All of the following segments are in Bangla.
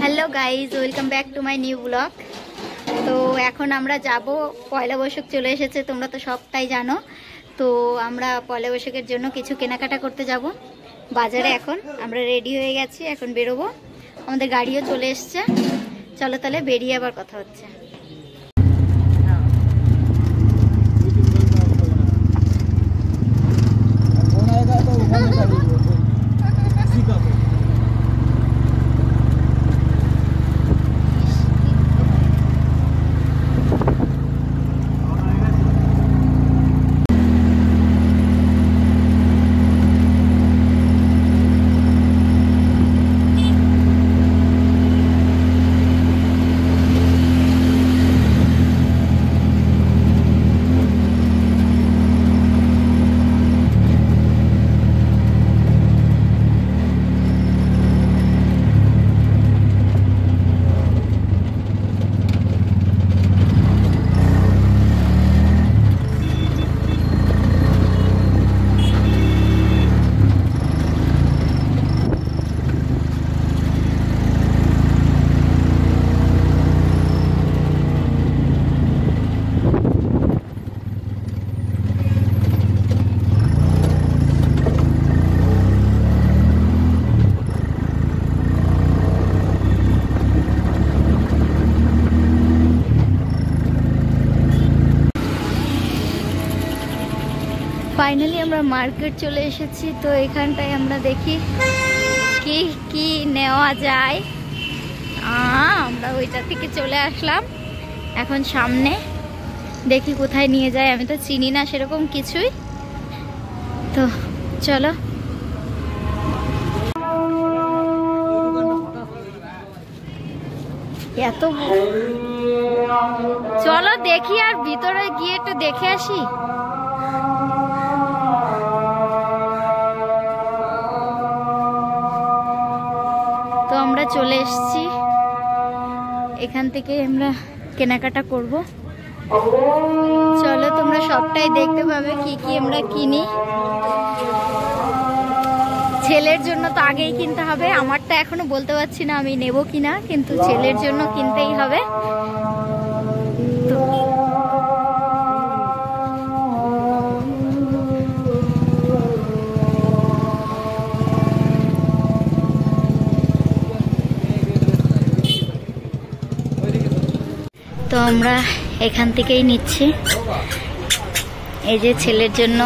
Hello guys welcome back to my new blog. तो এখন আমরা যাব পয়লা বৈশাখ চলে এসেছে, তোমরা তো সবটাই জানো। তো আমরা পয়লা বৈশাখের জন্য কিছু কেনাকাটা করতে যাব বাজারে। এখন আমরা রেডি হয়ে গেছি, এখন বেরোবো। আমাদের গাড়িও চলে এসেছে। চলো তাহলে বেরিয়ে আবার কথা হচ্ছে। ফাইনালি আমরা মার্কেট চলে এসেছি। তো এখানটায় আমরা দেখি কি কি নেওয়া যায়। আমরা ওইটা থেকে চলে আসলাম, এখন সামনে দেখি কোথায় নিয়ে যায়। আমি তো চিনি না সেরকম কিছুই। তো চলো এত চলো দেখি আর ভিতরে গিয়ে একটু দেখে আসি। তো আমরা চলে এসেছি, এখান থেকে আমরা কেনাকাটা করব। চলো তোমরা সবটাই দেখতে পাবে কি কি আমরা কিনি। ছেলের জন্য তো আগেই কিনতে হবে, আমারটা এখনো বলতে পারছি না আমি নেব কিনা, কিন্তু ছেলের জন্য কিনতেই হবে। তো আমরা এখান থেকেই নিচ্ছি। এই যে ছেলের জন্য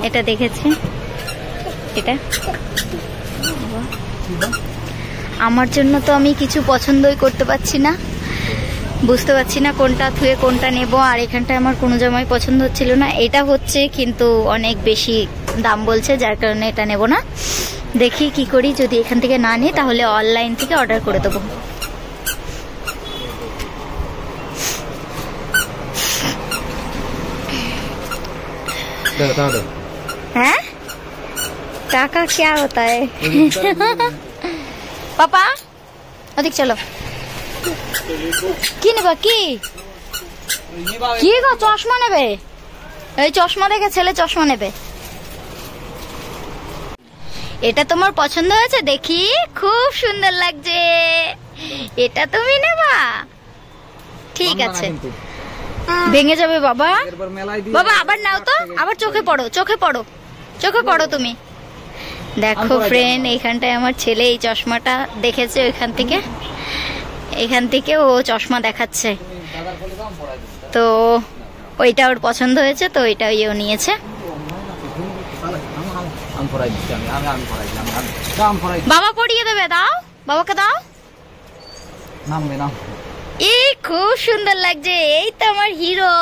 এটা দেখেছি, এটা আমার জন্য তো আমি কিছু পছন্দই করতে পারছি না, বুঝতে পারছি না কোনটা থুয়ে কোনটা নেব। আর এখানটায় আমার কোনো জামাই পছন্দ হচ্ছিল না। এটা হচ্ছে কিন্তু অনেক বেশি দাম বলছে, যার কারণে এটা নেব না। দেখি কি করি, যদি এখান থেকে না নিই তাহলে অনলাইন থেকে অর্ডার করে দেবো। হ্যাঁ টাকা क्या होता है? পাপা ওদিক চলো। কি নেবা? কি কি গো? চশমা নেবে? এই চশমা দেখে ছেলে চশমা নেবে। এটা তোমার পছন্দ হয়েছে? দেখি খুব সুন্দর লাগছে। এটা তুমি নেবা? ঠিক আছে, ভেঙে যাবে বাবা। বাবা আবার নাও তো, আবার চোখে পড়ো, চোখে পড়ো, চোখে পড়ো তুমি। দেখো ফ্রেন্ড, এইখানটায় আমার ছেলে এই চশমাটা দেখেছে এখান থেকে ও চশমা দেখাচ্ছে। তো ওইটা ওর পছন্দ হয়েছে, তো ওইটা ও নিয়েছে। বাবা পড়িয়ে দেবে, দাও বাবাকে দাও। এই খুব সুন্দর লাগছে, এই তো আমার হিরো।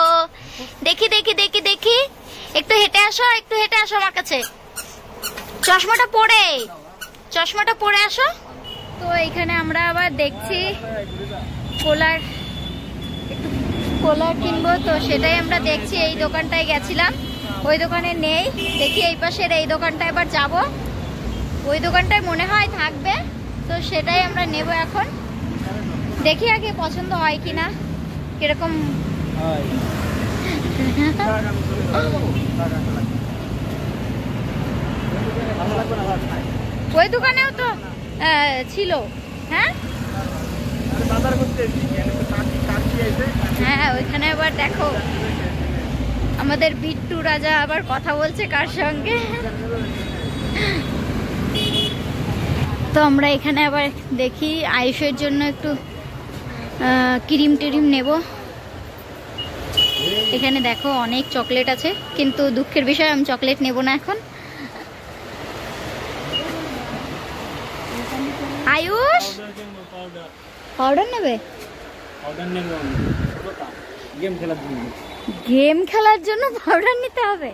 দেখি দেখি দেখি দেখি, একটু হেঁটে আসো, একটু হেঁটে আসো আমার কাছে। চশমাটা পরে আসো। তো এখানে আমরা আবার দেখছি কোলার কিনবো, তো সেটাই আমরা দেখছি। এই দোকানটায় গেছিলাম, ওই দোকানে নেই। দেখি এই পাশের এই দোকানটায় এবার যাব, ওই দোকানটায় মনে হয় থাকবে, তো সেটাই আমরা নেব এখন। দেখি আগে পছন্দ হয় কিনা, কিরকম। ওই দোকানেও তো ছিল। হ্যাঁ হ্যাঁ ওইখানে আবার দেখো আমাদের বিট্টু রাজা আবার কথা বলছে কার সঙ্গে। তো আমরা এখানে আবার দেখি আয়ুষের জন্য একটু ক্রিম টিরিম নেব। এখানে দেখো অনেক চকলেট আছে, কিন্তু দুঃখের বিষয় আমি চকলেট নেব না এখন। আয়ুষ পাউডার নেবে? গেম খেলার জন্য পাউডার নিতে হবে?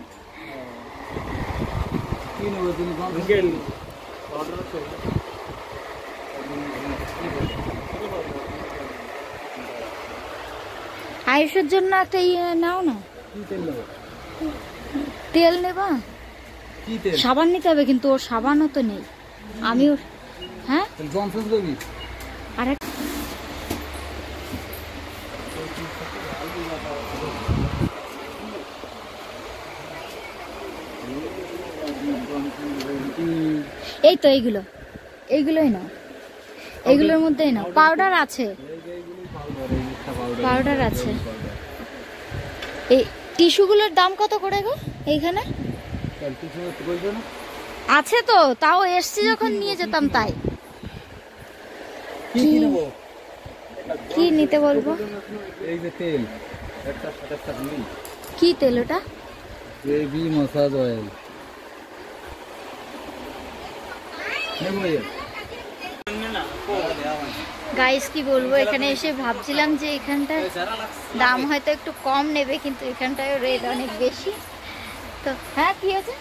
আয়ুষের জন্য একটা নাও না। তেল নেবা? সাবান নিতে হবে, কিন্তু ওর সাবানও তো নেই। আমিও হ্যাঁ আর এই তো এইগুলোই নাও, এইগুলোর মধ্যেই নাও। পাউডার আছে, পাউডার আছে। এই টিস্যুগুলোর দাম কত করে গো এইখানে? আছে তো, তাও এসছি যখন নিয়ে যেতাম। তাই কি নিতে বলবো? এই যে তেল, কি তেল ওটা? Baby massage oil. গাইস কি বলবো, এখানে এসে ভাবছিলাম যে এখানটা দাম হয়তো একটু কম নেবে, কিন্তু এখানটায় রেট অনেক বেশি। তো হ্যাঁ কি আছে?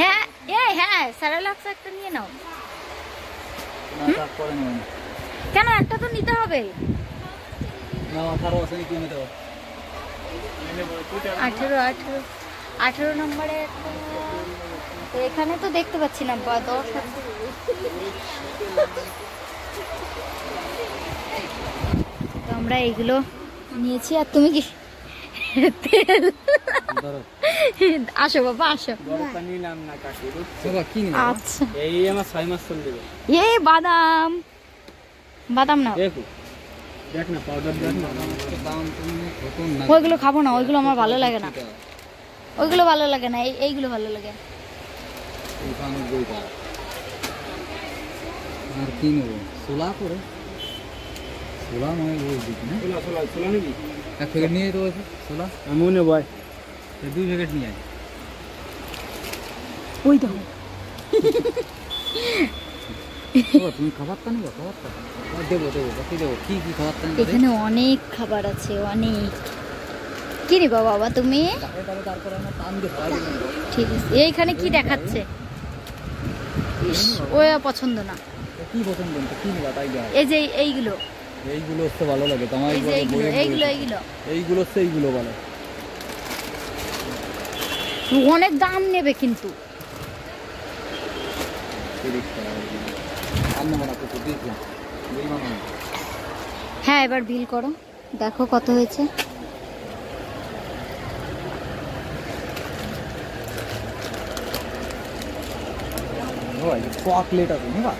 হ্যাঁ হ্যাঁ স্যারালাক্স একটা নিয়ে নাও। কেন, একটা তো নিতে হবে। 18 নম্বরে এখানে তো দেখতে পাচ্ছি না। 10 আমরা এইগুলো নিয়েছি। আর তুমি কি তেল? আসো বাবা আসো। আচ্ছা এই বাদাম না, ওইগুলো খাবো না, ওইগুলো আমার ভালো লাগে না, ওইগুলো ভালো লাগে না, এইগুলো ভালো লাগে। আর কি নেব? ছোলা করে ছোলা মানে ছোলা নাকি? এক প্যাকেট নিয়ে তো ছোলা আমিও নেব। 2 প্যাকেট নিয়ে আয়। ওই দেখো তুমি খাবারটা নেবো? খাবারটা দেবো বাকি দেবো। কি কি খাবারটা? এখানে অনেক খাবার আছে, অনেক। কি নিবা বাবা তুমি? ঠিক আছে। এইখানে কি দেখাচ্ছে? ওই পছন্দ না। কি পছন্দ? কি নিবা তাই দাও। এই যে এইগুলো হচ্ছে ভালো লাগে তোমার। এইগুলো হচ্ছে এইগুলো ভালো। অনেক দাম নেবে কিন্তু। হ্যাঁ এবার বিল করো, দেখো কত হয়েছে। চকলেট আছে না?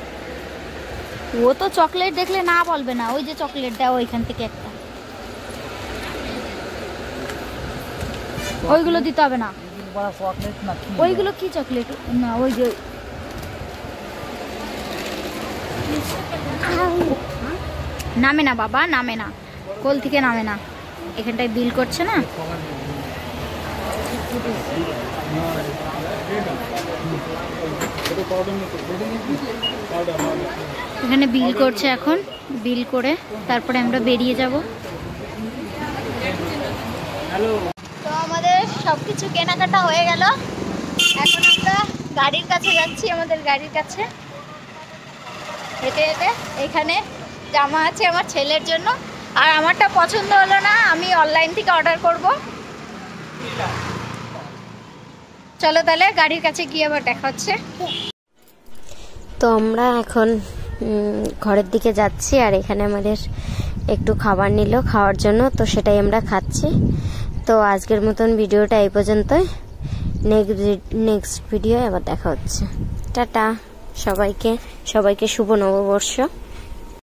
ও তো চকলেট দেখলে না বলবে না। ওই যে চকলেট দাও ওইখান থেকে একটা। ওইগুলো দিতে হবে না। ওইগুলো কি চকলেট? না ওই যে নামে না বাবা, নামে না, কোল থেকে নামে না। এখানটায় বিল করছে না। এখানে বিল করছে, এখন বিল করে তারপরে আমরা বেরিয়ে যাব। তো আমাদের সবকিছু কেনাকাটা হয়ে গেল। এখন আমরা গাড়ির কাছে যাচ্ছি, আমাদের গাড়ির কাছে হেঁটে হেঁটে। এখানে জামা আছে আমার ছেলের জন্য, আর আমারটা পছন্দ হলো না, আমি অনলাইন থেকে অর্ডার করব। চলো তাহলে গাড়ির কাছে গিয়ে আবার দেখা হচ্ছে। তো আমরা এখন ঘরের দিকে যাচ্ছি, আর এখানে আমাদের একটু খাবার নিল খাওয়ার জন্য, তো সেটাই আমরা খাচ্ছি। তো আজকের মতন ভিডিওটা এই পর্যন্তই। নেক্সট ভিডিও আবার দেখা হচ্ছে। টাটা। সবাইকে শুভ নববর্ষ।